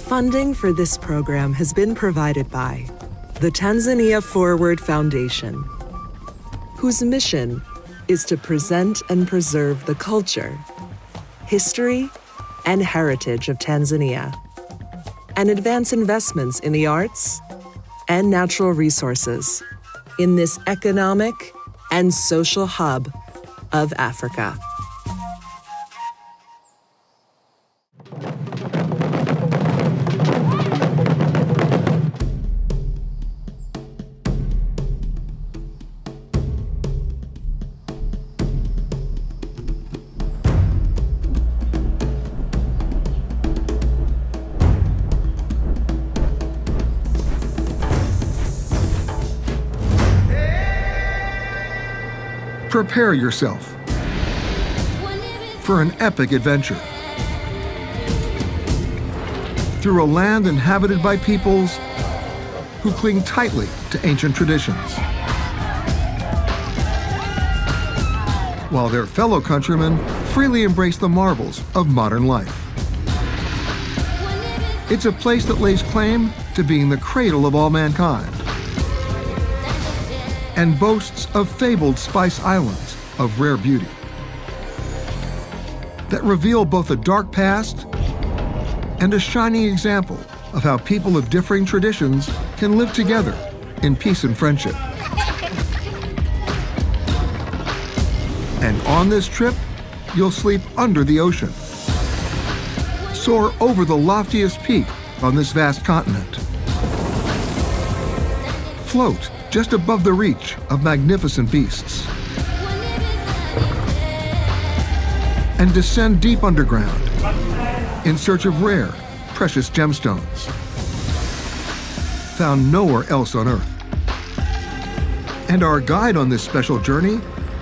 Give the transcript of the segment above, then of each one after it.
Funding for this program has been provided by the Tanzania Forward Foundation, whose mission is to present and preserve the culture, history, and heritage of Tanzania, and advance investments in the arts and natural resources in this economic and social hub of Africa. Prepare yourself for an epic adventure through a land inhabited by peoples who cling tightly to ancient traditions, while their fellow countrymen freely embrace the marvels of modern life. It's a place that lays claim to being the cradle of all mankind, and boasts of fabled spice islands of rare beauty that reveal both a dark past and a shining example of how people of differing traditions can live together in peace and friendship. And on this trip, you'll sleep under the ocean, soar over the loftiest peak on this vast continent, float just above the reach of magnificent beasts, and descend deep underground in search of rare, precious gemstones found nowhere else on Earth. And our guide on this special journey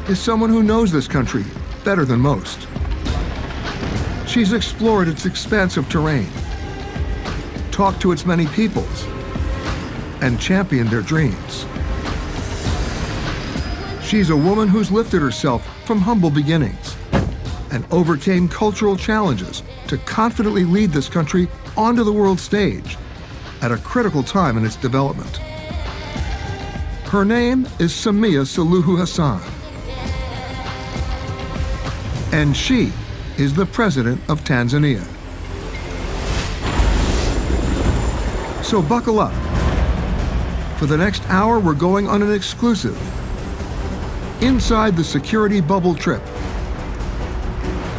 is someone who knows this country better than most. She's explored its expansive terrain, talked to its many peoples, and championed their dreams. She's a woman who's lifted herself from humble beginnings and overcame cultural challenges to confidently lead this country onto the world stage at a critical time in its development. Her name is Samia Suluhu Hassan, and she is the President of Tanzania. So buckle up. For the next hour, we're going on an exclusive inside the security bubble trip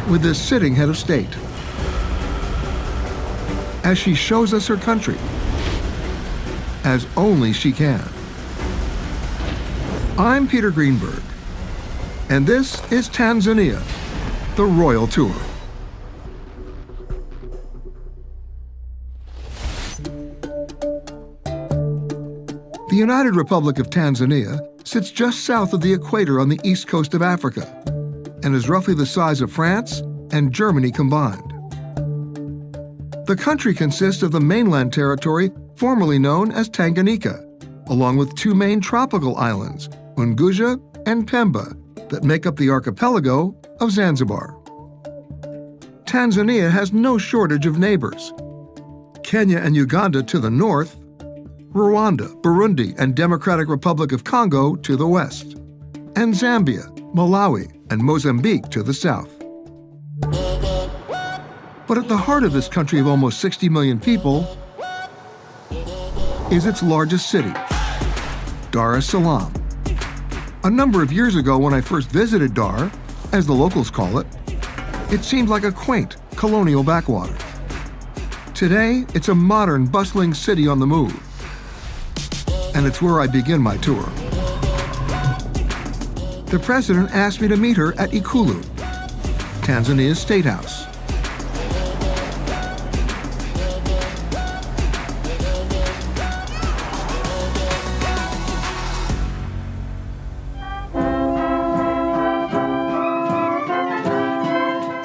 with this sitting head of state as she shows us her country as only she can. I'm Peter Greenberg, and this is Tanzania, the Royal Tour. The United Republic of Tanzania sits just south of the equator on the east coast of Africa and is roughly the size of France and Germany combined. The country consists of the mainland territory formerly known as Tanganyika, along with two main tropical islands, Unguja and Pemba, that make up the archipelago of Zanzibar. Tanzania has no shortage of neighbors. Kenya and Uganda to the north, Rwanda, Burundi, and Democratic Republic of Congo to the west, and Zambia, Malawi, and Mozambique to the south. But at the heart of this country of almost 60 million people is its largest city, Dar es Salaam. A number of years ago, when I first visited Dar, as the locals call it, it seemed like a quaint colonial backwater. Today, it's a modern, bustling city on the move, and it's where I begin my tour. The president asked me to meet her at Ikulu, Tanzania's State House.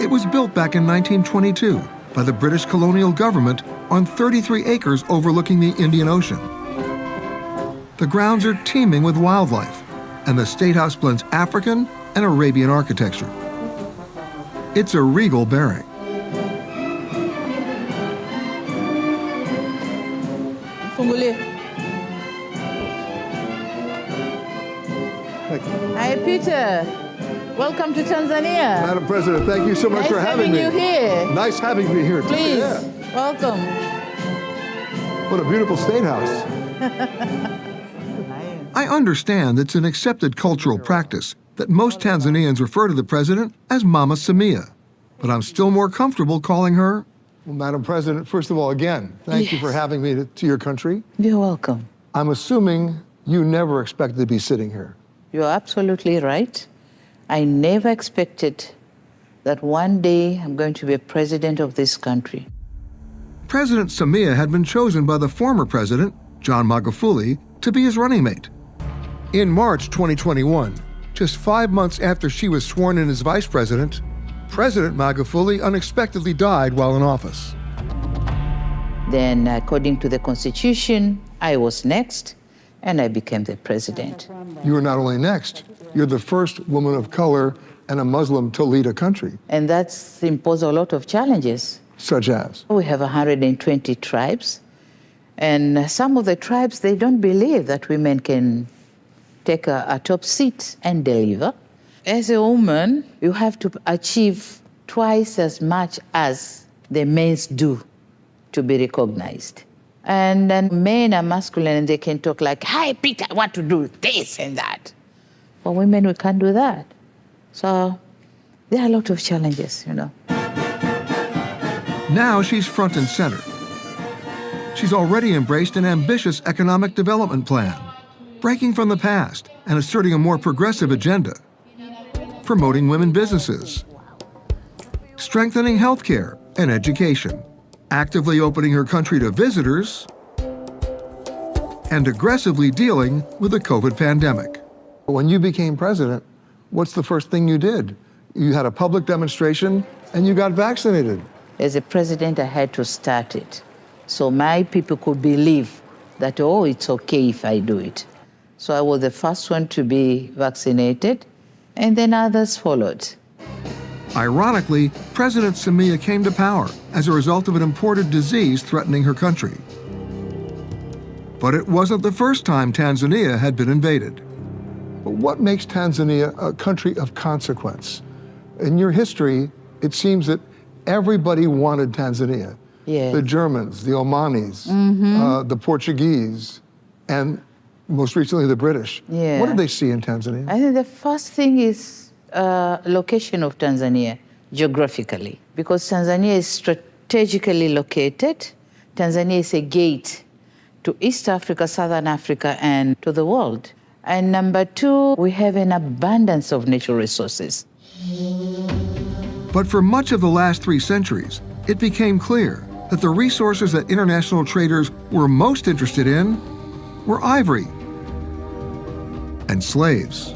It was built back in 1922 by the British colonial government on 33 acres overlooking the Indian Ocean. The grounds are teeming with wildlife, and the State House blends African and Arabian architecture. It's a regal bearing. Fungulie. Hi, Peter. Welcome to Tanzania. Madam President, thank you so much for having me. Nice having you here. Nice having me here, too. Please, Yeah. welcome. What a beautiful state house. I understand it's an accepted cultural practice that most Tanzanians refer to the president as Mama Samia, but I'm still more comfortable calling her. Well, Madam President, first of all, again, thank you for having me to your country. You're welcome. I'm assuming you never expected to be sitting here. You're absolutely right. I never expected that one day I'm going to be a president of this country. President Samia had been chosen by the former president, John Magufuli, to be his running mate. In March 2021, just 5 months after she was sworn in as vice president, President Magufuli unexpectedly died while in office. Then, according to the Constitution, I was next, and I became the president. You are not only next, you're the first woman of color and a Muslim to lead a country. And that's imposed a lot of challenges. Such as? We have 120 tribes, and some of the tribes, they don't believe that women can take a top seat and deliver. As a woman, you have to achieve twice as much as the men do to be recognized. And then men are masculine and they can talk like, "Hi, Peter, I want to do this and that." For women, we can't do that. So there are a lot of challenges, you know. Now she's front and center. She's already embraced an ambitious economic development plan, breaking from the past and asserting a more progressive agenda, promoting women businesses, strengthening healthcare and education, actively opening her country to visitors, and aggressively dealing with the COVID pandemic. When you became president, what's the first thing you did? You had a public demonstration and you got vaccinated. As a president, I had to start it. So my people could believe that, oh, it's okay if I do it. So I was the first one to be vaccinated, and then others followed. Ironically, President Samia came to power as a result of an imported disease threatening her country. But it wasn't the first time Tanzania had been invaded. But what makes Tanzania a country of consequence? In your history, it seems that everybody wanted Tanzania. Yeah. The Germans, the Omanis, the Portuguese, and most recently the British. Yeah. What did they see in Tanzania? I think the first thing is location of Tanzania geographically, because Tanzania is strategically located. Tanzania is a gate to East Africa, Southern Africa, and to the world. And number two, we have an abundance of natural resources. But for much of the last 3 centuries, it became clear that the resources that international traders were most interested in were ivory and slaves.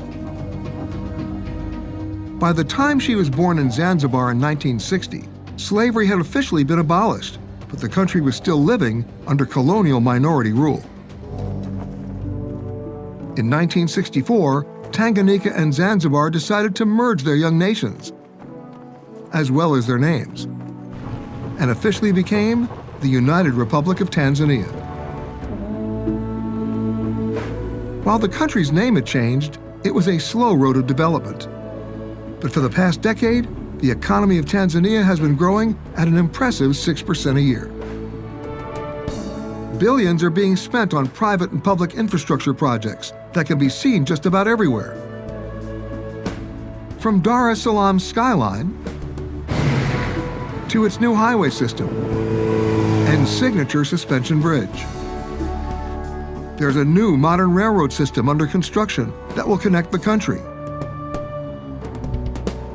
By the time she was born in Zanzibar in 1960, slavery had officially been abolished, but the country was still living under colonial minority rule. In 1964, Tanganyika and Zanzibar decided to merge their young nations, as well as their names, and officially became the United Republic of Tanzania. While the country's name had changed, it was a slow road of development. But for the past decade, the economy of Tanzania has been growing at an impressive 6% a year. Billions are being spent on private and public infrastructure projects that can be seen just about everywhere. From Dar es Salaam's skyline to its new highway system and signature suspension bridge. There's a new modern railroad system under construction that will connect the country.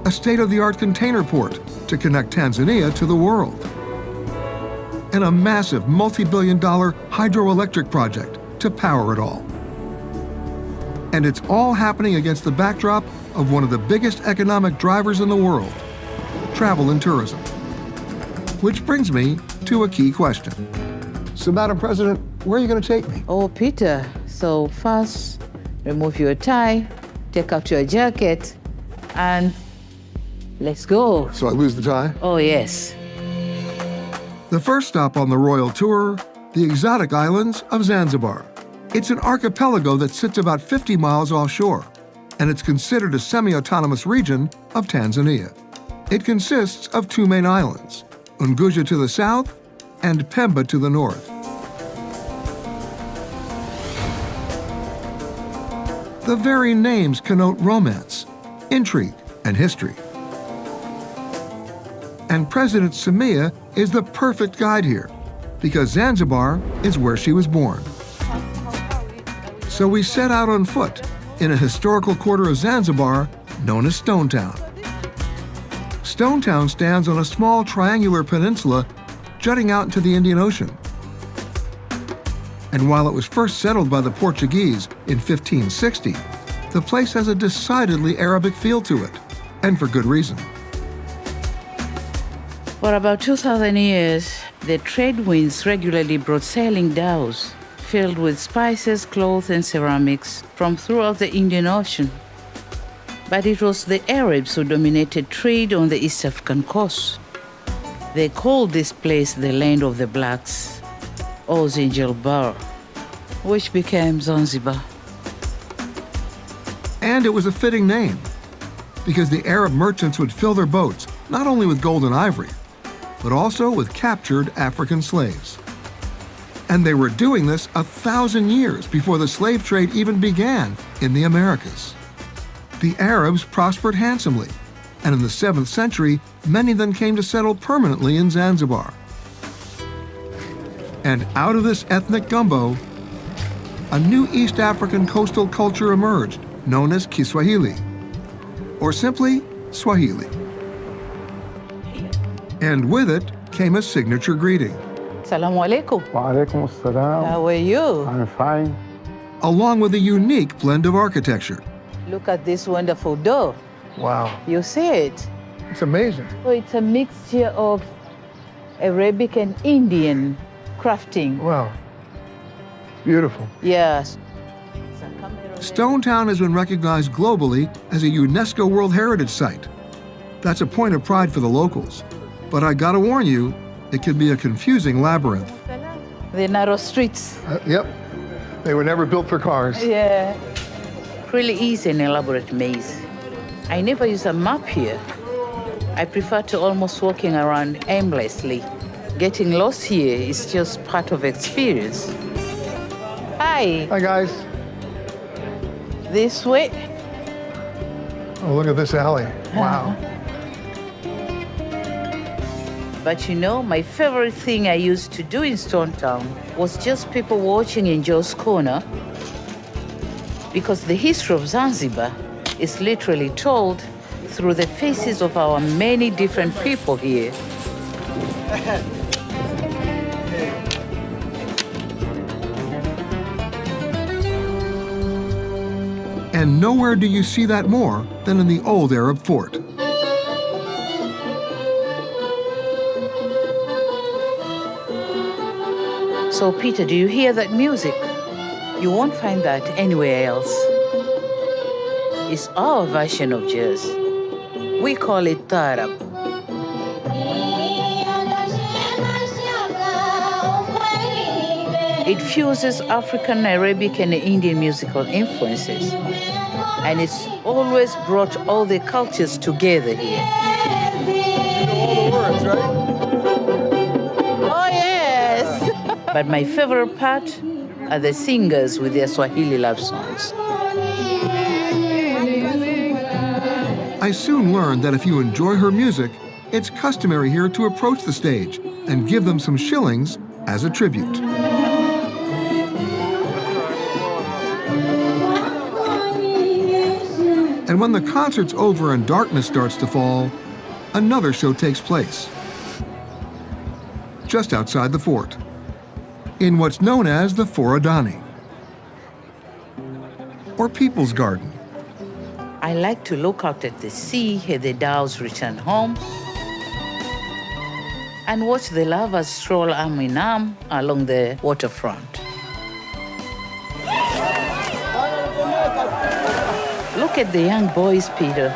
A state-of-the-art container port to connect Tanzania to the world. And a massive multi-billion-dollar hydroelectric project to power it all. And it's all happening against the backdrop of one of the biggest economic drivers in the world, travel and tourism. Which brings me to a key question. So, Madam President, where are you going to take me? Oh, Peter, so first, remove your tie, take out your jacket, and let's go. So I lose the tie? Oh, yes. The first stop on the royal tour the exotic islands of Zanzibar. It's an archipelago that sits about 50 miles offshore, and it's considered a semi-autonomous region of Tanzania. It consists of two main islands, Unguja to the south and Pemba to the north. The very names connote romance, intrigue, and history. And President Samia is the perfect guide here, because Zanzibar is where she was born. So we set out on foot in a historical quarter of Zanzibar known as Stone Town. Stone Town stands on a small triangular peninsula jutting out into the Indian Ocean. And while it was first settled by the Portuguese in 1560, the place has a decidedly Arabic feel to it, and for good reason. For about 2,000 years, the trade winds regularly brought sailing dhows filled with spices, cloth, and ceramics from throughout the Indian Ocean. But it was the Arabs who dominated trade on the East African coast. They called this place the land of the blacks, or Zanzibar, which became Zanzibar. And it was a fitting name, because the Arab merchants would fill their boats not only with gold and ivory, but also with captured African slaves. And they were doing this 1,000 years before the slave trade even began in the Americas. The Arabs prospered handsomely, and in the 7th century, many then came to settle permanently in Zanzibar. And out of this ethnic gumbo, a new East African coastal culture emerged, known as Kiswahili, or simply Swahili. And with it came a signature greeting. Assalamu alaikum. Wa alaikum assalam. How are you? I'm fine. Along with a unique blend of architecture. Look at this wonderful door. Wow. You see it? It's amazing. So it's a mixture of Arabic and Indian crafting. Wow. It's beautiful. Yes. Stone Town has been recognized globally as a UNESCO World Heritage Site. That's a point of pride for the locals. But I gotta warn you, it can be a confusing labyrinth. The narrow streets. Yep. They were never built for cars. Yeah. Really is an elaborate maze. I never use a map here. I prefer to almost walking around aimlessly. Getting lost here is just part of experience. Hi. Hi, guys. This way. Oh, look at this alley. Wow. But you know, my favorite thing I used to do in Stone Town was just people watching in Joe's Corner, because the history of Zanzibar is literally told through the faces of our many different people here. And nowhere do you see that more than in the old Arab fort. So, Peter, do you hear that music? You won't find that anywhere else. It's our version of jazz. We call it taarab. It fuses African, Arabic, and Indian musical influences. And it's always brought all the cultures together here. All the words, right? Oh, yes! But my favorite part are the singers with their Swahili love songs. I soon learned that if you enjoy her music, it's customary here to approach the stage and give them some shillings as a tribute. And when the concert's over and darkness starts to fall, another show takes place. Just outside the fort, in what's known as the Forodani, or People's Garden. I like to look out at the sea as the dhows return home and watch the lovers stroll arm in arm along the waterfront. Look at the young boys, Peter.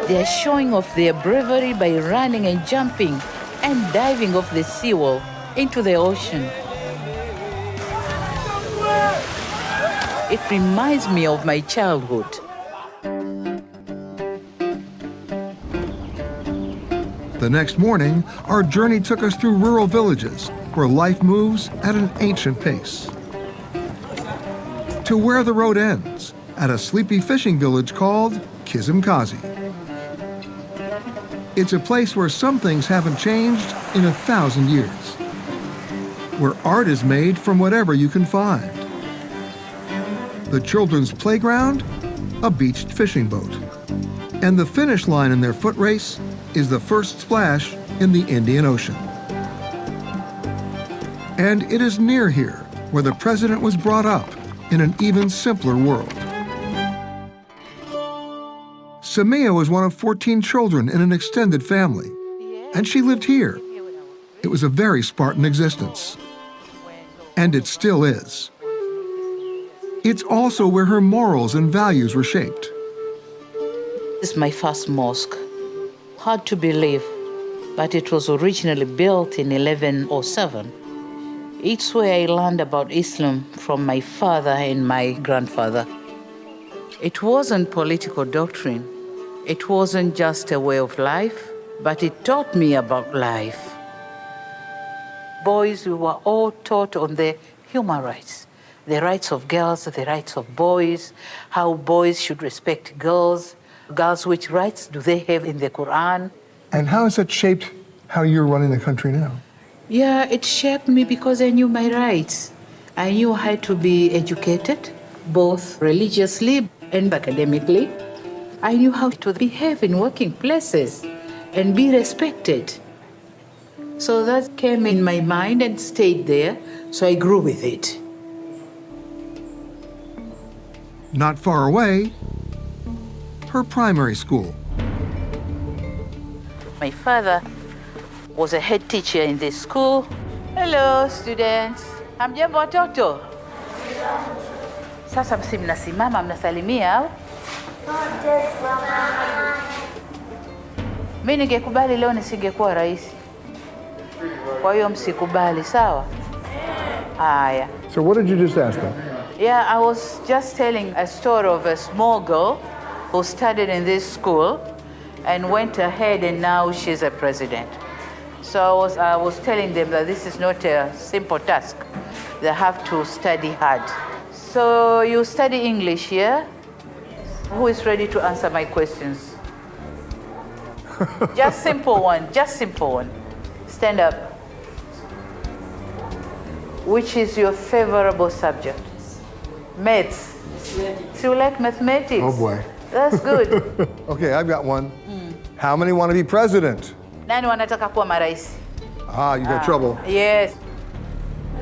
They are showing off their bravery by running and jumping and diving off the seawall into the ocean. It reminds me of my childhood. The next morning, our journey took us through rural villages where life moves at an ancient pace. To where the road ends, at a sleepy fishing village called 𝐓𝐀𝐍𝐻𝐑. It's a place where some things haven't changed in 1,000 years, where art is made from whatever you can find. The children's playground, a beached fishing boat. And the finish line in their foot race is the first splash in the Indian Ocean. And it is near here where the president was brought up in an even simpler world. Samia was one of 14 children in an extended family, and she lived here. It was a very Spartan existence. And it still is. It's also where her morals and values were shaped. This is my first mosque. Hard to believe, but it was originally built in 1107. It's where I learned about Islam from my father and my grandfather. It wasn't political doctrine. It wasn't just a way of life, but it taught me about life. Boys, we were all taught on the human rights. The rights of girls, the rights of boys, how boys should respect girls. Girls, which rights do they have in the Quran? And how has that shaped how you're running the country now? Yeah, it shaped me because I knew my rights. I knew how to be educated, both religiously and academically. I knew how to behave in working places and be respected. So that came in my mind and stayed there, so I grew with it. Not far away, her primary school. My father was a head teacher in this school. Hello, students. Hamjambo watoto? Sasa msi mnasimama mnasalimia au? Mimi ningekubali leo nisingekuwa rais. Kwa hiyo msikubali, sawa? Haya. So what did you just ask them? Yeah, I was just telling a story of a small girl who studied in this school and went ahead and now she's a president. So I was telling them that this is not a simple task. They have to study hard. So you study English here? Who is ready to answer my questions? Just simple one, just simple one. Stand up. Which is your favorable subject? Maths. So you like mathematics? Oh boy. That's good. Okay, I've got one. How many want to be president? Nani wanataka kuwa marais? Ah, you got trouble. Yes.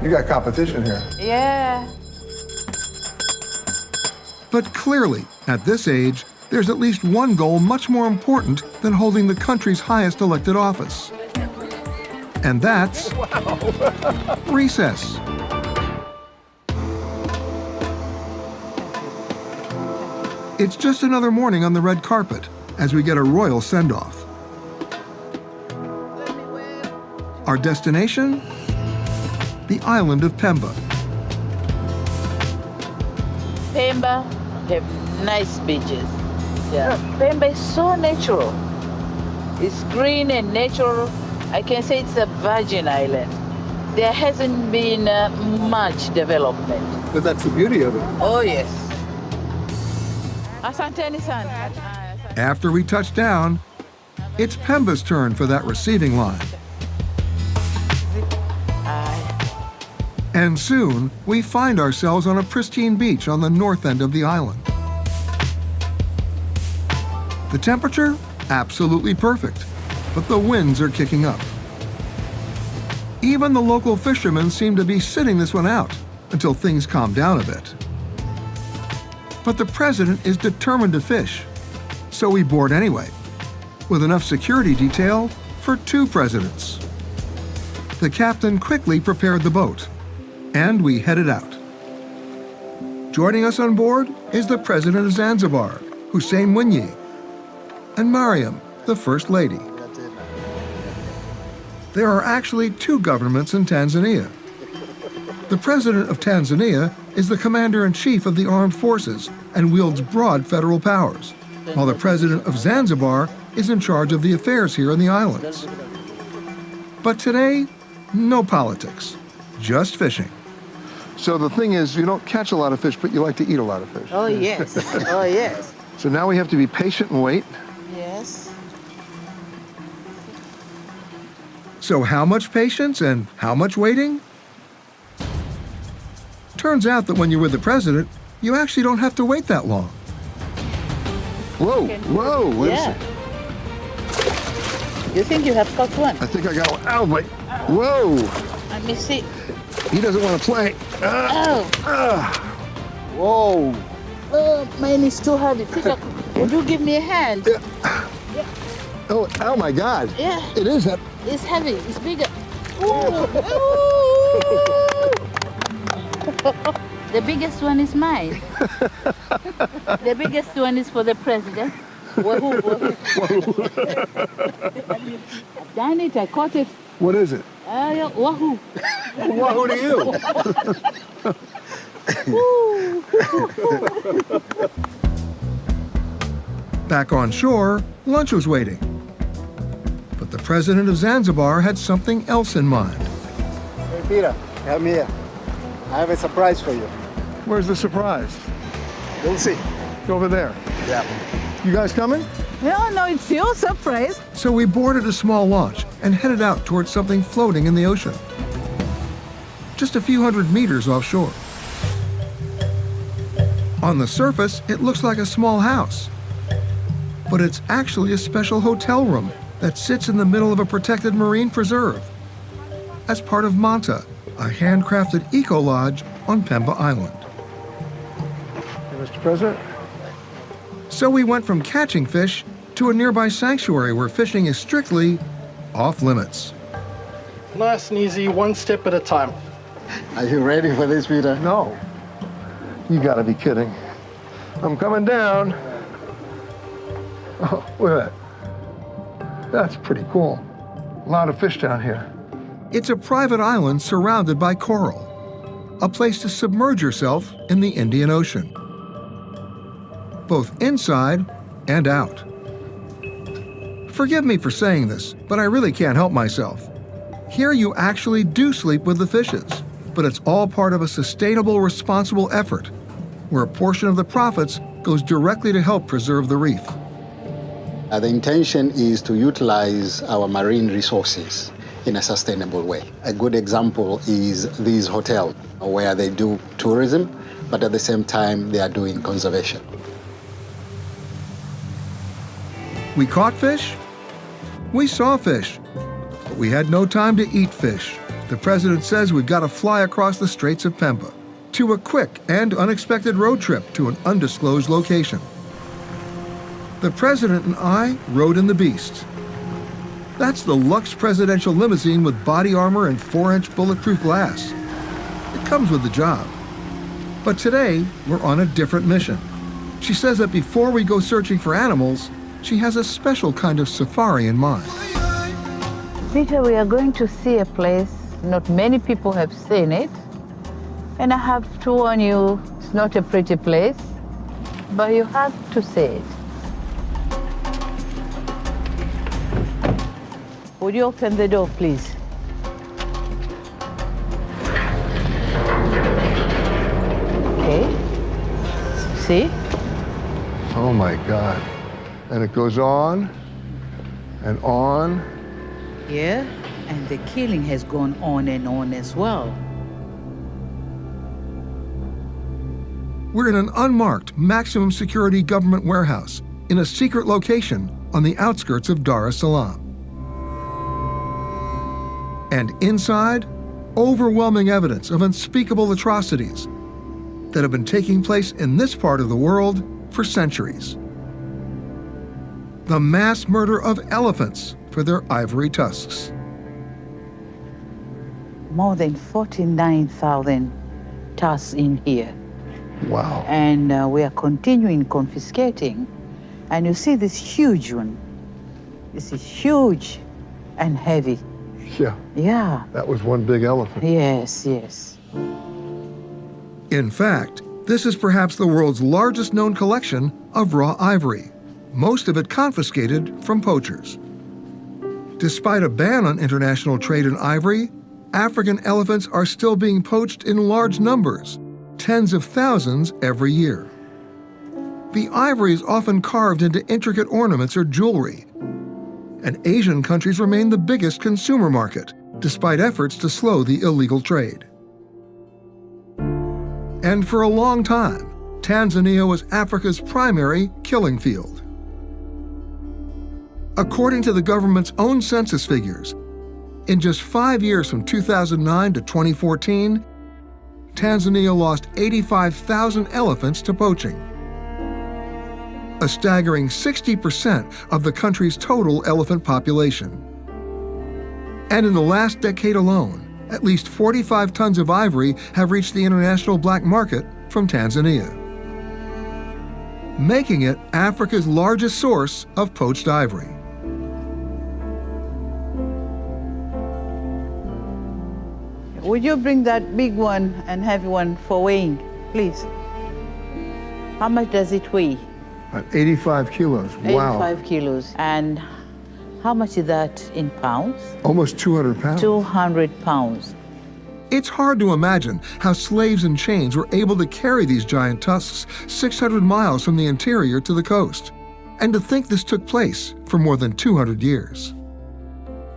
You got competition here. Yeah. But clearly, at this age, there's at least one goal much more important than holding the country's highest elected office. And that's recess. It's just another morning on the red carpet as we get a royal send-off. Our destination? The island of Pemba. Pemba have nice beaches. Yeah. Pemba is so natural. It's green and natural. I can say it's a virgin island. There hasn't been much development. But that's the beauty of it. Oh, yes. Asanteni sana. After we touch down, it's Pemba's turn for that receiving line. And soon, we find ourselves on a pristine beach on the north end of the island. The temperature? Absolutely perfect, but the winds are kicking up. Even the local fishermen seem to be sitting this one out until things calm down a bit. But the president is determined to fish, so we board anyway, with enough security detail for 2 presidents. The captain quickly prepared the boat, and we headed out. Joining us on board is the president of Zanzibar, Hussein Mwinyi, and Mariam, the First Lady. There are actually 2 governments in Tanzania. The president of Tanzania is the commander-in-chief of the armed forces and wields broad federal powers, while the president of Zanzibar is in charge of the affairs here in the islands. But today, no politics, just fishing. So the thing is, you don't catch a lot of fish, but you like to eat a lot of fish. Oh, yes. Oh, yes. So now we have to be patient and wait. Yes. So how much patience and how much waiting? Turns out that when you're with the president, you actually don't have to wait that long. Whoa, whoa. What is Yeah. it? You think you have caught one? I think I got one. Ow, wait. Whoa. Let me see. He doesn't want to play. Whoa. Oh, mine is too heavy. Would you give me a hand? Oh, oh my God. Yeah. It is that. It's heavy. It's bigger. Ooh. The biggest one is mine. The biggest one is for the president. Wahoo, wahoo. I've done it. I caught it. What is it? Yeah, wahoo. Wahoo to you. Back on shore, lunch was waiting. But the president of Zanzibar had something else in mind. Hey, Peter, come here. I have a surprise for you. Where's the surprise? You'll see. Over there. Yeah. You guys coming? No, it's your surprise. So we boarded a small launch and headed out towards something floating in the ocean, just a few hundred meters offshore. On the surface, it looks like a small house, but it's actually a special hotel room that sits in the middle of a protected marine preserve as part of Manta, a handcrafted eco-lodge on Pemba Island. Hey, Mr. President? So we went from catching fish to a nearby sanctuary where fishing is strictly off limits. Nice and easy, one step at a time. Are you ready for this, Peter? No. You gotta be kidding. I'm coming down. Oh, look at that. That's pretty cool. A lot of fish down here. It's a private island surrounded by coral, a place to submerge yourself in the Indian Ocean, both inside and out. Forgive me for saying this, but I really can't help myself. Here you actually do sleep with the fishes, but it's all part of a sustainable, responsible effort, where a portion of the profits goes directly to help preserve the reef. The intention is to utilize our marine resources in a sustainable way. A good example is these hotels, where they do tourism, but at the same time, they are doing conservation. We caught fish, we saw fish, but we had no time to eat fish. The president says we've got to fly across the Straits of Pemba to a quick and unexpected road trip to an undisclosed location. The president and I rode in the Beast. That's the Lux presidential limousine with body armor and 4-inch bulletproof glass. It comes with the job. But today, we're on a different mission. She says that before we go searching for animals, she has a special kind of safari in mind. Peter, we are going to see a place not many people have seen it. And I have to warn you, it's not a pretty place, but you have to see it. Would you open the door, please? Okay. See? Oh my God. And it goes on and on. Yeah, and the killing has gone on and on as well. We're in an unmarked, maximum security government warehouse in a secret location on the outskirts of Dar es Salaam. And inside, overwhelming evidence of unspeakable atrocities that have been taking place in this part of the world for centuries. The mass murder of elephants for their ivory tusks. More than 49,000 tusks in here. Wow. And we are continuing confiscating. And you see this huge one. This is huge and heavy. Yeah, Yeah. that was one big elephant. Yes, yes. In fact, this is perhaps the world's largest known collection of raw ivory, most of it confiscated from poachers. Despite a ban on international trade in ivory, African elephants are still being poached in large numbers, tens of thousands every year. The ivory is often carved into intricate ornaments or jewelry, and Asian countries remain the biggest consumer market, despite efforts to slow the illegal trade. And for a long time, Tanzania was Africa's primary killing field. According to the government's own census figures, in just 5 years from 2009 to 2014, Tanzania lost 85,000 elephants to poaching. A staggering 60% of the country's total elephant population. And in the last decade alone, at least 45 tons of ivory have reached the international black market from Tanzania, making it Africa's largest source of poached ivory. Would you bring that big one and heavy one for weighing, please? How much does it weigh? About 85 kilos. Wow. 85 kilos. And how much is that in pounds? Almost 200 pounds. 200 pounds. It's hard to imagine how slaves in chains were able to carry these giant tusks 600 miles from the interior to the coast, and to think this took place for more than 200 years.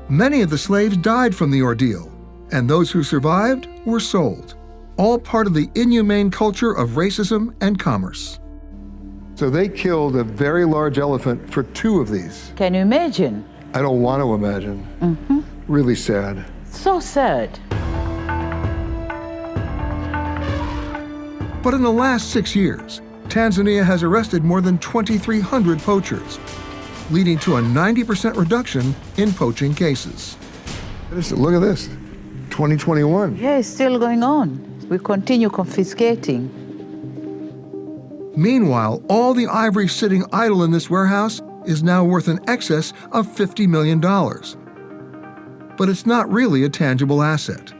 Many of the slaves died from the ordeal, and those who survived were sold, all part of the inhumane culture of racism and commerce. So they killed a very large elephant for 2 of these. Can you imagine? I don't want to imagine. Really sad. So sad. But in the last 6 years, Tanzania has arrested more than 2,300 poachers, leading to a 90% reduction in poaching cases. Look at this, 2021. Yeah, it's still going on. We continue confiscating. Meanwhile, all the ivory sitting idle in this warehouse is now worth in excess of $50 million. But it's not really a tangible asset.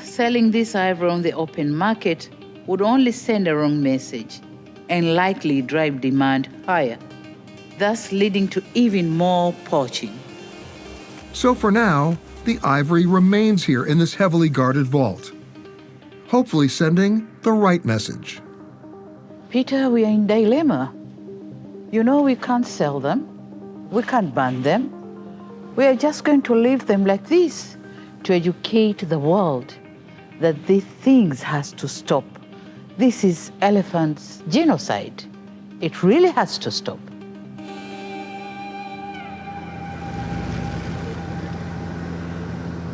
Selling this ivory on the open market would only send a wrong message and likely drive demand higher, thus leading to even more poaching. So for now, the ivory remains here in this heavily guarded vault, hopefully sending the right message. Peter, we are in dilemma. You know, we can't sell them. We can't ban them. We are just going to leave them like this to educate the world that these things has to stop. This is elephants' genocide. It really has to stop.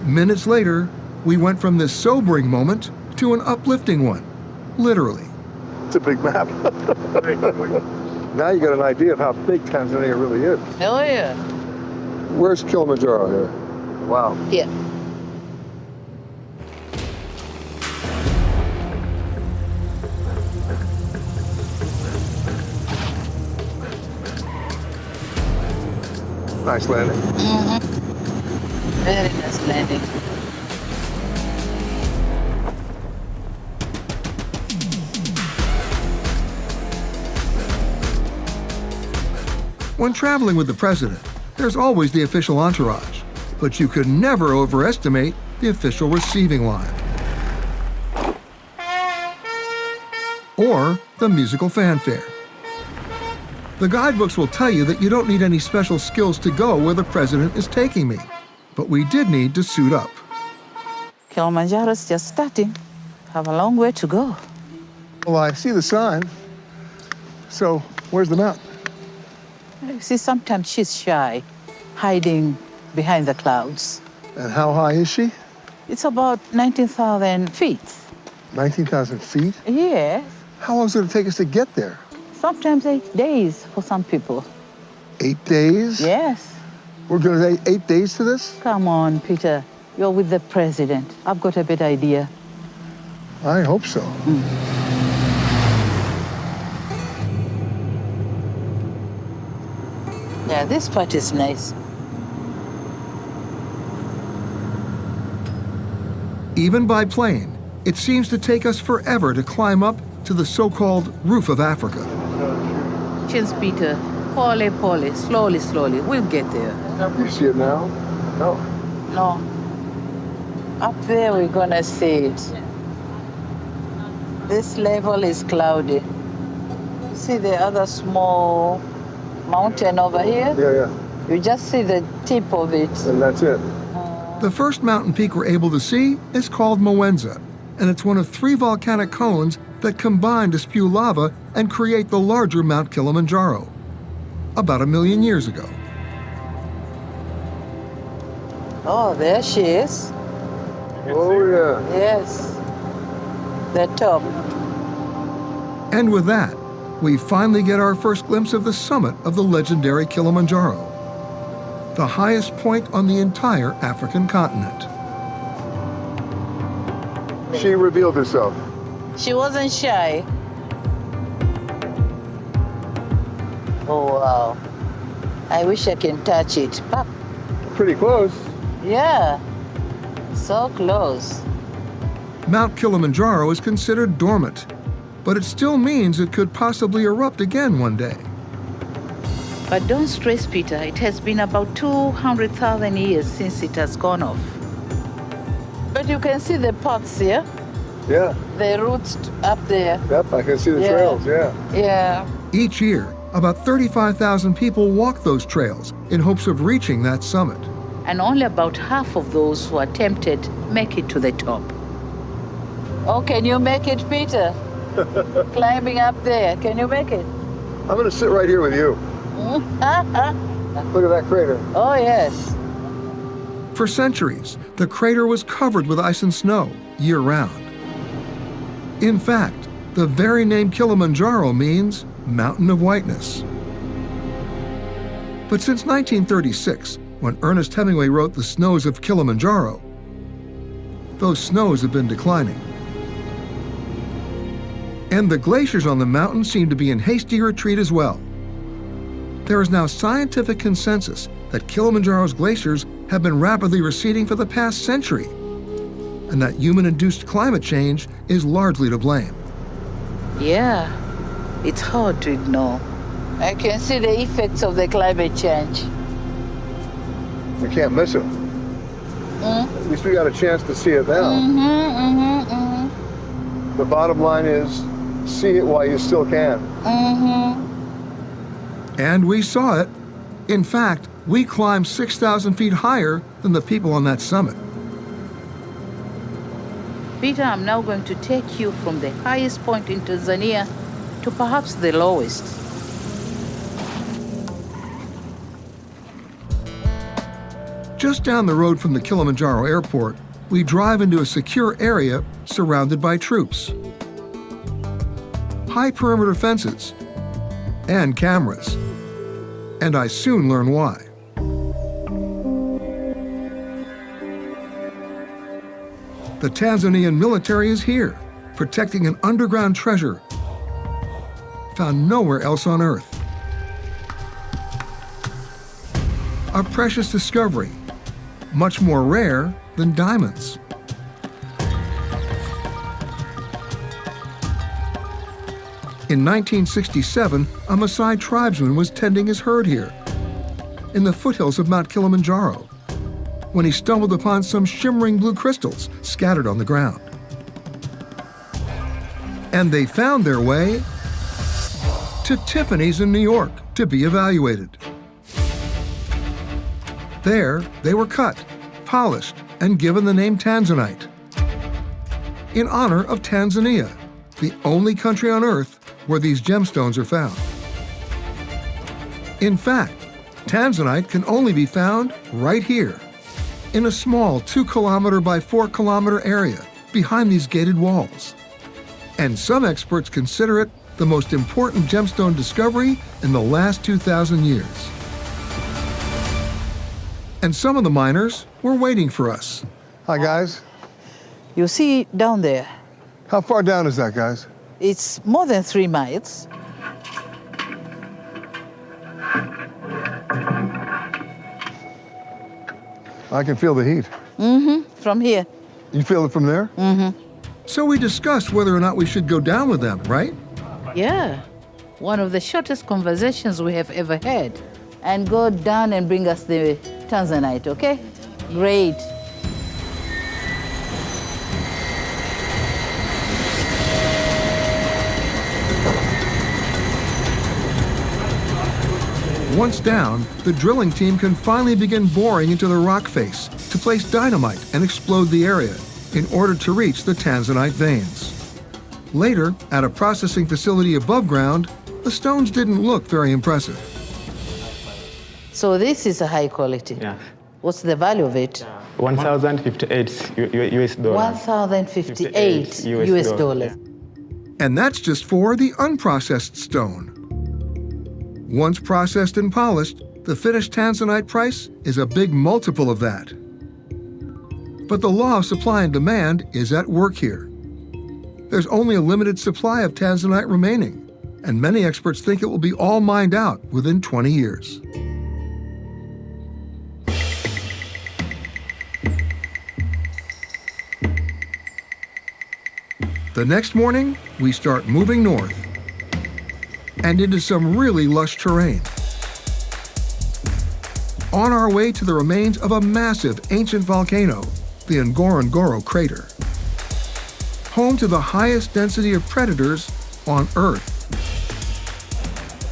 Minutes later, we went from this sobering moment to an uplifting one, literally. It's a big map. Now you got an idea of how big Tanzania really is. Oh, yeah. Where's Kilimanjaro here? Wow. Here. Nice landing. Very nice landing. When traveling with the president, there's always the official entourage, but you could never overestimate the official receiving line. Or the musical fanfare. The guidebooks will tell you that you don't need any special skills to go where the president is taking me, but we did need to suit up. Kilimanjaro's just starting. Have a long way to go. Well, I see the sign. So, where's the mountain? You see, sometimes she's shy, hiding behind the clouds. And how high is she? It's about 19,000 feet. 19,000 feet? Yes. How long is it going to take us to get there? Sometimes 8 days for some people. 8 days? Yes. We're going to take 8 days to this? Come on, Peter. You're with the president. I've got a better idea. I hope so. Yeah, this part is nice. Even by plane, it seems to take us forever to climb up to the so-called roof of Africa. Chins, Peter. Pole, pole. Slowly, slowly. We'll get there. You see it now? No. No. Up there, we're gonna see it. This level is cloudy. You see the other small mountain over here? Yeah. You just see the tip of it. And that's it. The first mountain peak we're able to see is called Mwanza, and it's one of 3 volcanic cones that combine to spew lava and create the larger Mount Kilimanjaro, about 1 million years ago. Oh, there she is. Oh, yeah. Yes. The top. And with that, we finally get our first glimpse of the summit of the legendary Kilimanjaro, the highest point on the entire African continent. She revealed herself. She wasn't shy. Oh, wow. I wish I can touch it. Pop. Pretty close. Yeah. So close. Mount Kilimanjaro is considered dormant, but it still means it could possibly erupt again one day. But don't stress, Peter. It has been about 200,000 years since it has gone off. But you can see the pots here. Yeah. The roots up there. Yep, I can see the Yeah. trails, yeah. Yeah. Each year, about 35,000 people walk those trails in hopes of reaching that summit. And only about half of those who are tempted make it to the top. Oh, can you make it, Peter? Climbing up there. Can you make it? I'm gonna sit right here with you. Look at that crater. Oh, yes. For centuries, the crater was covered with ice and snow year-round. In fact, the very name Kilimanjaro means mountain of whiteness. But since 1936, when Ernest Hemingway wrote The Snows of Kilimanjaro, those snows have been declining. And the glaciers on the mountain seem to be in hasty retreat as well. There is now scientific consensus that Kilimanjaro's glaciers have been rapidly receding for the past century, and that human-induced climate change is largely to blame. Yeah. It's hard to ignore. I can see the effects of the climate change. We can't miss it. At least we got a chance to see it now. The bottom line is, see it while you still can. And we saw it. In fact, we climbed 6,000 feet higher than the people on that summit. Peter, I'm now going to take you from the highest point in Tanzania to perhaps the lowest. Just down the road from the Kilimanjaro airport, we drive into a secure area surrounded by troops, high perimeter fences, and cameras. And I soon learn why. The Tanzanian military is here, protecting an underground treasure found nowhere else on Earth. A precious discovery, much more rare than diamonds. In 1967, a Maasai tribesman was tending his herd here, in the foothills of Mount Kilimanjaro, when he stumbled upon some shimmering blue crystals scattered on the ground. And they found their way to Tiffany's in New York to be evaluated. There, they were cut, polished, and given the name Tanzanite, in honor of Tanzania, the only country on Earth where these gemstones are found. In fact, Tanzanite can only be found right here, in a small 2-kilometer by 4-kilometer area behind these gated walls. And some experts consider it the most important gemstone discovery in the last 2,000 years. And some of the miners were waiting for us. Hi, guys. You see down there, How far down is that, guys? it's more than 3 miles. I can feel the heat. From here. You feel it from there? So we discussed whether or not we should go down with them, right? Yeah, one of the shortest conversations we have ever had. And go down and bring us the Tanzanite, okay? Great. Once down, the drilling team can finally begin boring into the rock face to place dynamite and explode the area in order to reach the Tanzanite veins. Later, at a processing facility above ground, the stones didn't look very impressive. So this is a high quality. Yeah. What's the value of it? 1,058 US dollars. 1,058 US dollars. And that's just for the unprocessed stone. Once processed and polished, the finished Tanzanite price is a big multiple of that. But the law of supply and demand is at work here. There's only a limited supply of Tanzanite remaining, and many experts think it will be all mined out within 20 years. The next morning, we start moving north and into some really lush terrain. On our way to the remains of a massive ancient volcano, the Ngorongoro crater, home to the highest density of predators on Earth.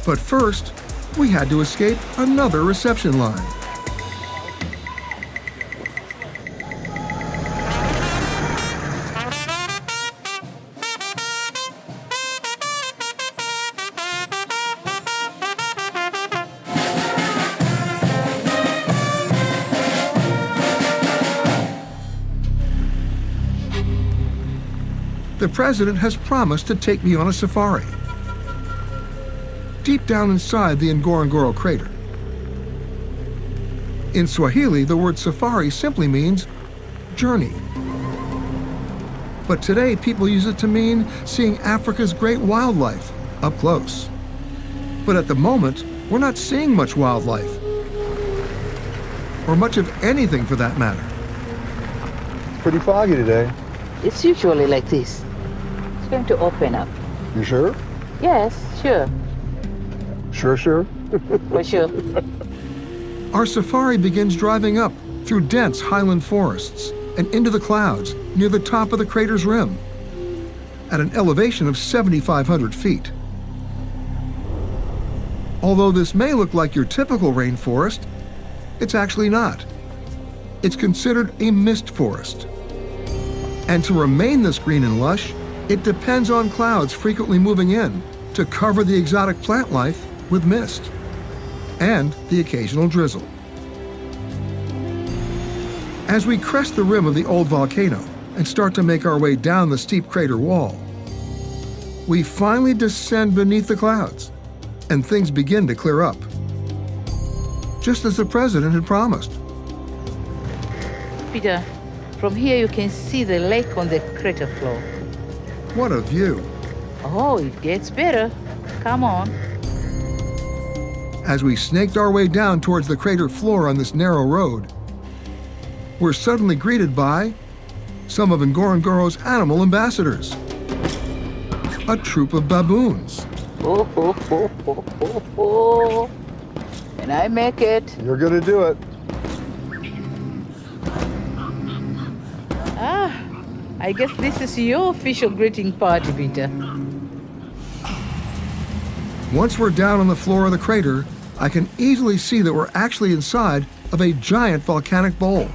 But first, we had to escape another reception line. The president has promised to take me on a safari deep down inside the Ngorongoro crater. In Swahili, the word safari simply means journey. But today, people use it to mean seeing Africa's great wildlife up close. But at the moment, we're not seeing much wildlife, or much of anything for that matter. It's pretty foggy today. It's usually like this. It's going to open up. You sure? Yes, sure. Sure. For sure. Our safari begins driving up through dense highland forests and into the clouds near the top of the crater's rim at an elevation of 7,500 feet. Although this may look like your typical rainforest, it's actually not. It's considered a mist forest. And to remain this green and lush, it depends on clouds frequently moving in to cover the exotic plant life with mist and the occasional drizzle. As we crest the rim of the old volcano and start to make our way down the steep crater wall, we finally descend beneath the clouds and things begin to clear up, just as the president had promised. Peter, from here you can see the lake on the crater floor. What a view. Oh, it gets better. Come on. As we snaked our way down towards the crater floor on this narrow road, we're suddenly greeted by some of Ngorongoro's animal ambassadors. A troop of baboons. Can I make it? You're gonna do it. I guess this is your official greeting party, Peter. Once we're down on the floor of the crater, I can easily see that we're actually inside of a giant volcanic bowl,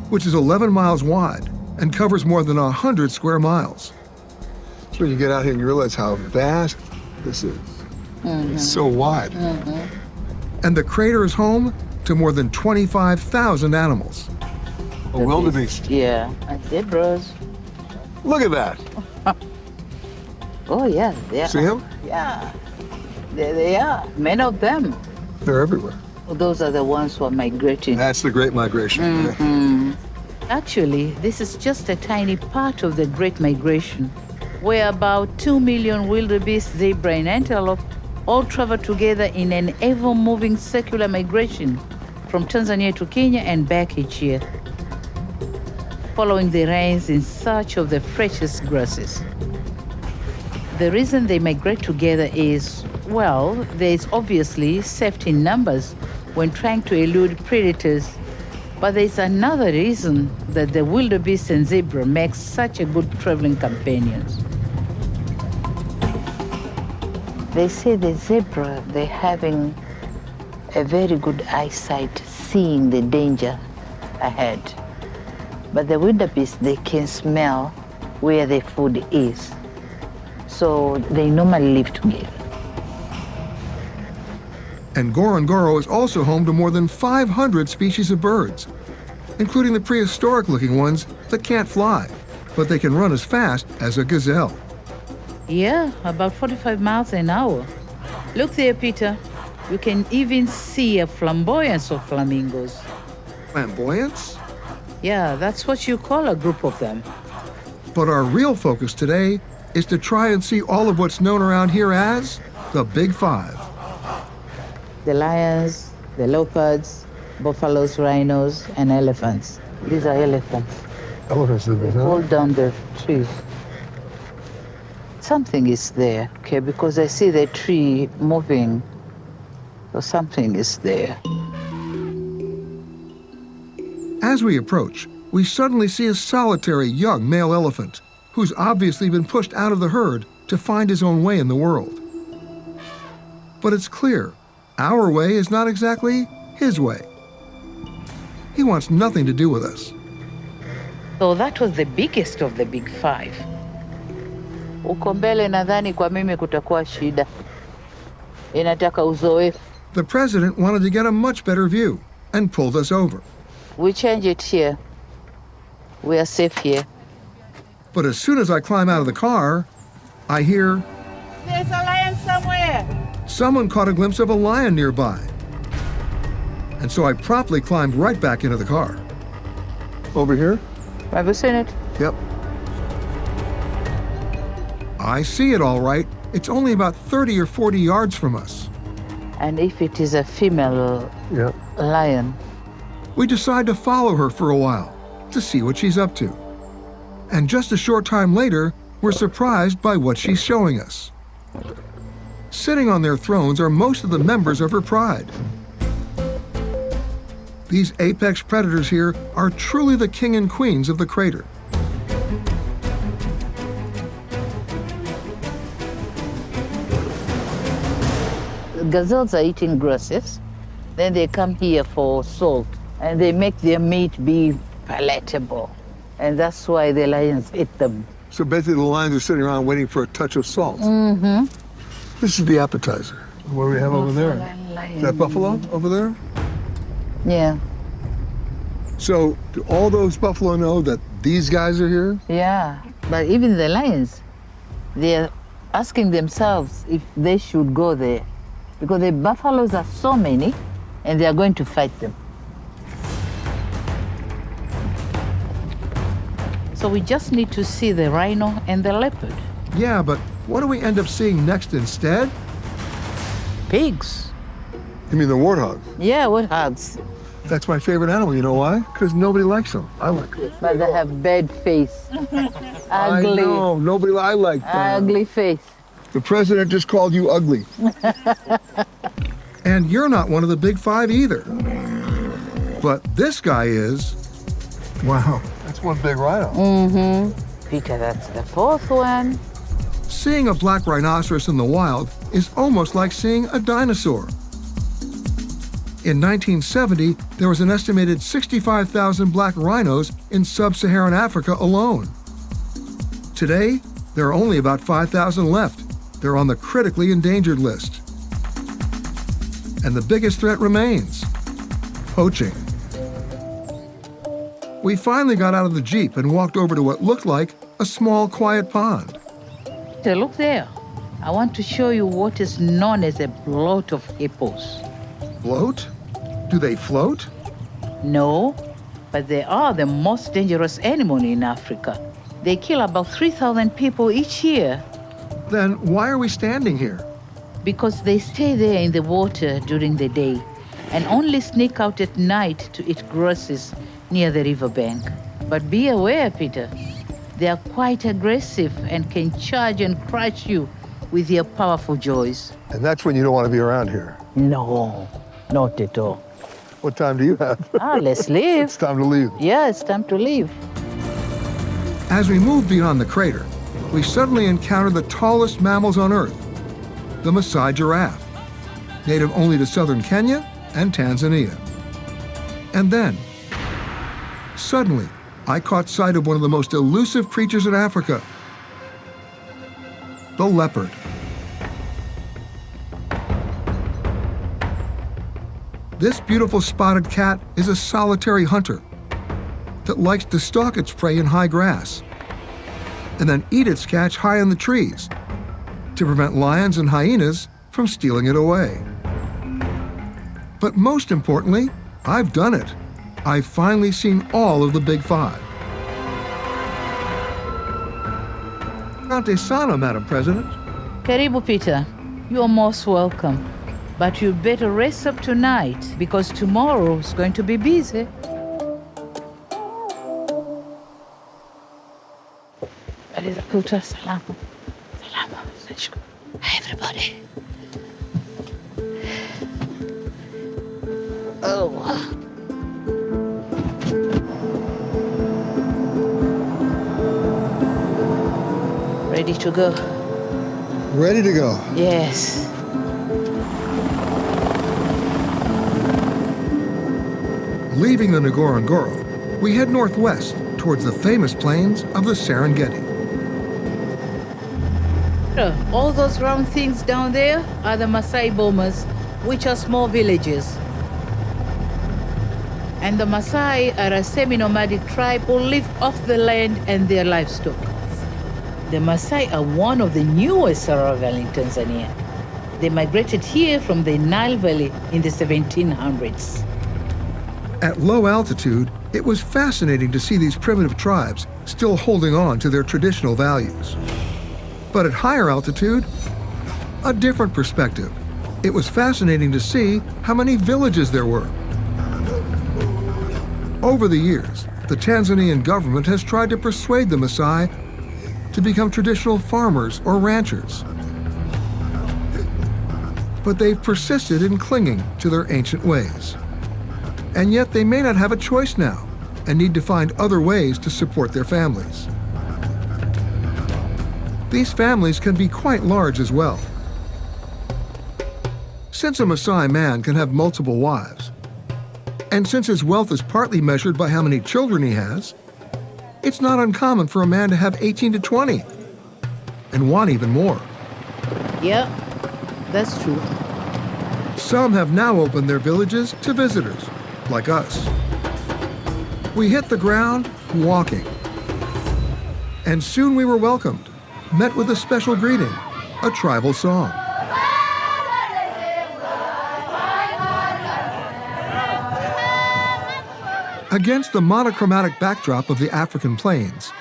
which is 11 miles wide and covers more than 100 square miles. That's when you get out here and you realize how vast this is. It's so wide. And the crater is home to more than 25,000 animals. A wildebeest. Yeah, and zebras. Look at that. Oh, yeah. They are. See them? Yeah. There they are. Many of them. They're everywhere. Those are the ones who are migrating. That's the Great Migration. Actually, this is just a tiny part of the Great Migration, where about 2 million wildebeest, zebra, and antelope all travel together in an ever-moving circular migration from Tanzania to Kenya and back each year. following the rains in search of the freshest grasses. The reason they migrate together is, well, there is obviously safety in numbers when trying to elude predators. But there's another reason that the wildebeest and zebra make such a good traveling companions. They say the zebra, they're having a very good eyesight, seeing the danger ahead. But the wildebeest, they can smell where the food is. So they normally live together. And Ngorongoro is also home to more than 500 species of birds, including the prehistoric-looking ones that can't fly, but they can run as fast as a gazelle. Yeah, about 45 miles an hour. Look there, Peter. You can even see a flamboyance of flamingos. Flamboyance? Yeah, that's what you call a group of them. But our real focus today is to try and see all of what's known around here as the Big Five. The lions, the leopards, buffaloes, rhinos, and elephants. These are elephants. Elephants live They in fall down the trees. Something is there, okay, because I see the tree moving. So something is there. As we approach, we suddenly see a solitary young male elephant who's obviously been pushed out of the herd to find his own way in the world. But it's clear, our way is not exactly his way. He wants nothing to do with us. So that was the biggest of the big five. Uko mbele nadhani kwa mimi kutakuwa shida. Inataka uzoefu. The president wanted to get a much better view and pulled us over. We change it here. We are safe here. But as soon as I climb out of the car, I hear, There's a lion somewhere. someone caught a glimpse of a lion nearby. And so I promptly climbed right back into the car. Over here? Have you seen it? Yep. I see it all right. It's only about 30 or 40 yards from us. And if it is a female Yep. lion, We decide to follow her for a while to see what she's up to. And just a short time later, we're surprised by what she's showing us. Sitting on their thrones are most of the members of her pride. These apex predators here are truly the king and queens of the crater. gazelles are eating grasses. Then they come here for salt, and they make their meat be palatable. And that's why the lions eat them. So basically the lions are sitting around waiting for a touch of salt. Mm-hmm. This is the appetizer. What do we have over there? Is that buffalo over there? Yeah. So do all those buffalo know that these guys are here? Yeah. But even the lions, they're asking themselves if they should go there. Because the buffaloes are so many, and they are going to fight them. So we just need to see the rhino and the leopard. Yeah, but what do we end up seeing next instead? Pigs. You mean the warthog? Yeah, warthogs. That's my favorite animal. You know why? Because nobody likes them. I like them. But they have bad face. Ugly. I know. Nobody. I like them. Ugly face. The president just called you ugly. And you're not one of the big five either. But this guy is. Wow. That's one big rhino. Mm-hmm. Peter, that's the fourth one. Seeing a black rhinoceros in the wild is almost like seeing a dinosaur. In 1970, there was an estimated 65,000 black rhinos in sub-Saharan Africa alone. Today, there are only about 5,000 left. They're on the critically endangered list. And the biggest threat remains: poaching. We finally got out of the Jeep and walked over to what looked like a small, quiet pond. Peter, look there. I want to show you what is known as a bloat of hippos. Float? Do they float? No, but they are the most dangerous animal in Africa. They kill about 3,000 people each year. Then why are we standing here? Because they stay there in the water during the day and only sneak out at night to eat grasses near the riverbank. But be aware, Peter, they are quite aggressive and can charge and crush you with their powerful jaws. And that's when you don't want to be around here. No, not at all. What time do you have? Let's leave. It's time to leave. Yeah, it's time to leave. As we move beyond the crater, we suddenly encounter the tallest mammals on Earth, the Maasai giraffe, native only to southern Kenya and Tanzania. And then, suddenly, I caught sight of one of the most elusive creatures in Africa, the leopard. This beautiful spotted cat is a solitary hunter that likes to stalk its prey in high grass and then eat its catch high in the trees to prevent lions and hyenas from stealing it away. But most importantly, I've done it. I've finally seen all of the big five. Asante sana, Madam President. Karibu, Peter. You are most welcome. But you better rest up tonight because tomorrow is going to be busy. Peter, salam. Salam. Everybody. Oh. Ready to go? Ready to go. Yes. Leaving the Ngorongoro, we head northwest towards the famous plains of the Serengeti. All those round things down there are the Maasai bomas, which are small villages. And the Maasai are a semi-nomadic tribe who live off the land and their livestock. The Maasai are one of the newest survivors in Tanzania. They migrated here from the Nile Valley in the 1700s. At low altitude, it was fascinating to see these primitive tribes still holding on to their traditional values. But at higher altitude, a different perspective. It was fascinating to see how many villages there were. Over the years, the Tanzanian government has tried to persuade the Maasai to become traditional farmers or ranchers. But they've persisted in clinging to their ancient ways. And yet they may not have a choice now and need to find other ways to support their families. These families can be quite large as well. Since a Maasai man can have multiple wives, and since his wealth is partly measured by how many children he has, it's not uncommon for a man to have 18 to 20, and want even more. Yeah, that's true. Some have now opened their villages to visitors, like us. We hit the ground walking, and soon we were welcomed, met with a special greeting, a tribal song. Against the monochromatic backdrop of the African plains,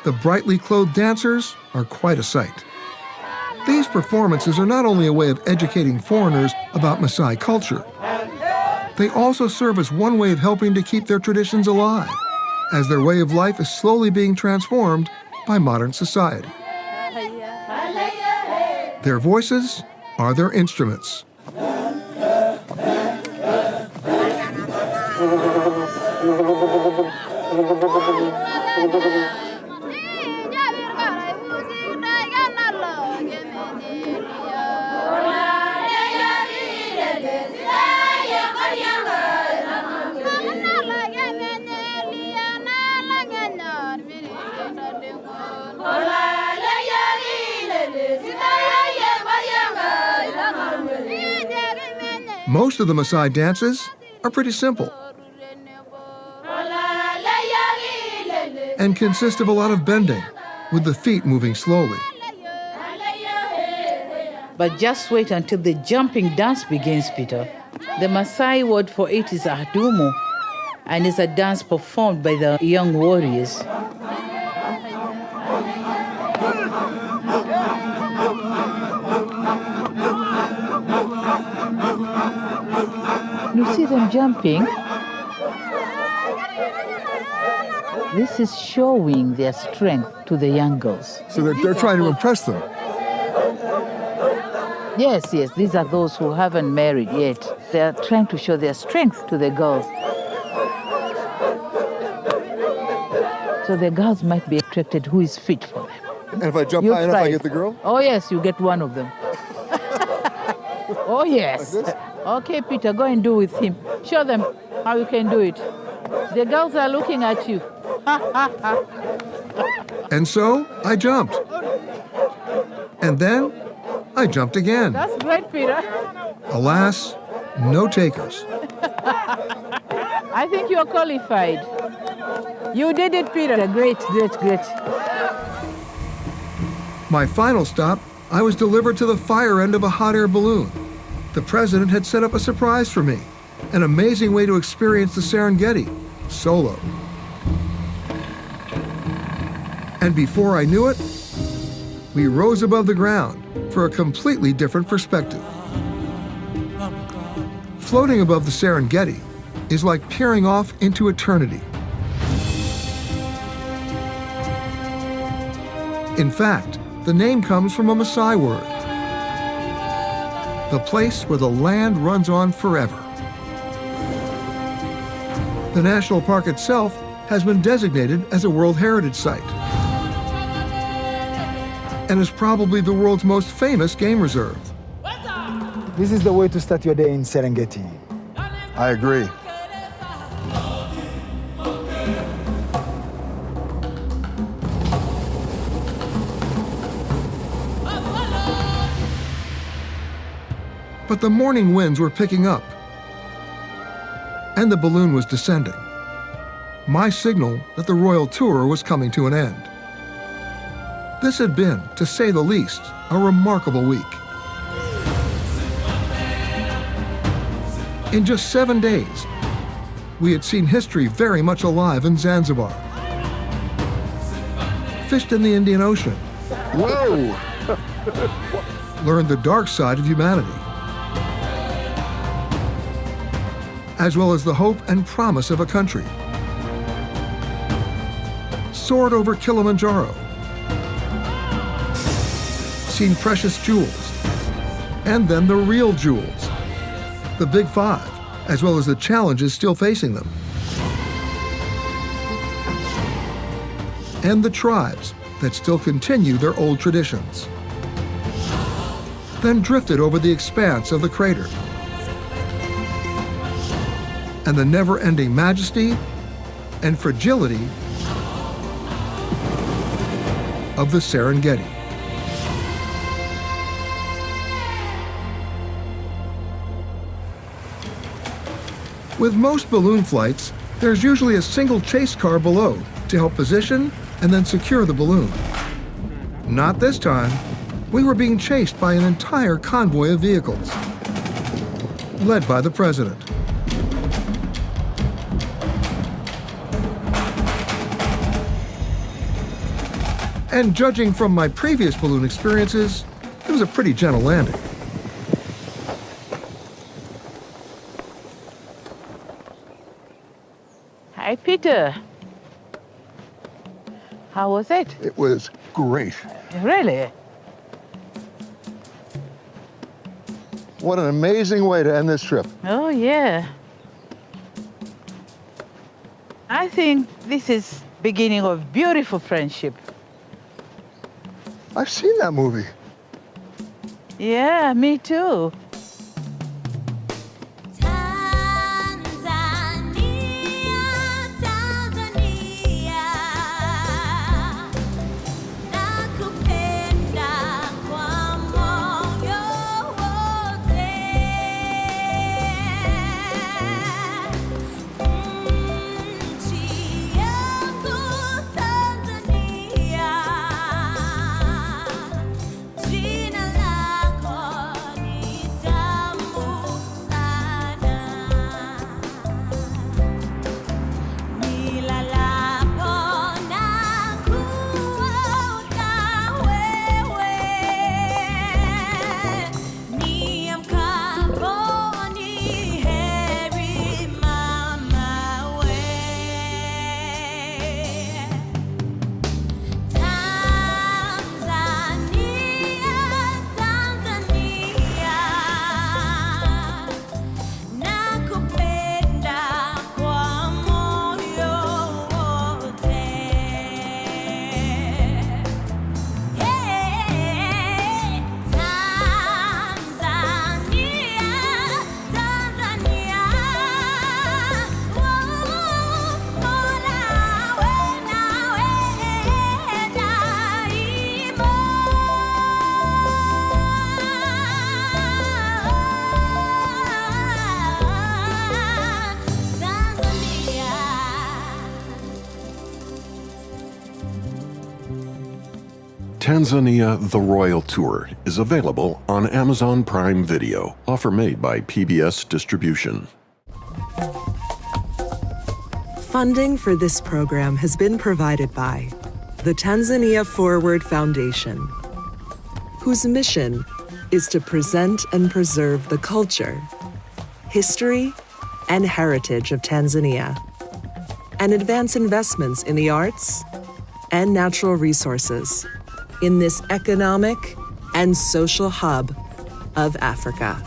the brightly clothed dancers are quite a sight. These performances are not only a way of educating foreigners about Maasai culture, they also serve as one way of helping to keep their traditions alive, as their way of life is slowly being transformed by modern society. Their voices are their instruments. Most of the Maasai dances are pretty simple and consist of a lot of bending, with the feet moving slowly. But just wait until the jumping dance begins, Peter. The Maasai word for it is adumu, and is a dance performed by the young warriors. You see them jumping? This is showing their strength to the young girls. So they're trying to impress them. Yes, these are those who haven't married yet. They are trying to show their strength to the girls. So the girls might be attracted who is fit for them. And if I jump high enough, I get the girl? Oh, yes, you get one of them. Oh, yes. Like this? Okay, Peter, go and do with him. Show them how you can do it. The girls are looking at you. And so I jumped. And then I jumped again. That's great, Peter. Alas, no takers. I think you're qualified. You did it, Peter. Great. My final stop, I was delivered to the fire end of a hot air balloon. The president had set up a surprise for me, an amazing way to experience the Serengeti, solo. And before I knew it, we rose above the ground for a completely different perspective. Floating above the Serengeti is like peering off into eternity. In fact, the name comes from a Maasai word, the place where the land runs on forever. The national park itself has been designated as a World Heritage Site and is probably the world's most famous game reserve. This is the way to start your day in Serengeti. I agree. But the morning winds were picking up, and the balloon was descending. My signal that the royal tour was coming to an end. This had been, to say the least, a remarkable week. In just 7 days, we had seen history very much alive in Zanzibar, fished in the Indian Ocean, Whoa! learned the dark side of humanity, as well as the hope and promise of a country. Soared over Kilimanjaro, seen precious jewels, and then the real jewels, the Big Five, as well as the challenges still facing them, and the tribes that still continue their old traditions. Then drifted over the expanse of the crater and the never-ending majesty and fragility of the Serengeti. With most balloon flights, there's usually a single chase car below to help position and then secure the balloon. Not this time. We were being chased by an entire convoy of vehicles, led by the president. And judging from my previous balloon experiences, it was a pretty gentle landing. Hi, Peter. How was it? It was great. Really? What an amazing way to end this trip. Oh, yeah. I think this is beginning of beautiful friendship. I've seen that movie. Yeah, me too. Tanzania The Royal Tour is available on Amazon Prime Video. Offer made by PBS Distribution. Funding for this program has been provided by the Tanzania Forward Foundation, whose mission is to present and preserve the culture, history, and heritage of Tanzania, and advance investments in the arts and natural resources in this economic and social hub of Africa.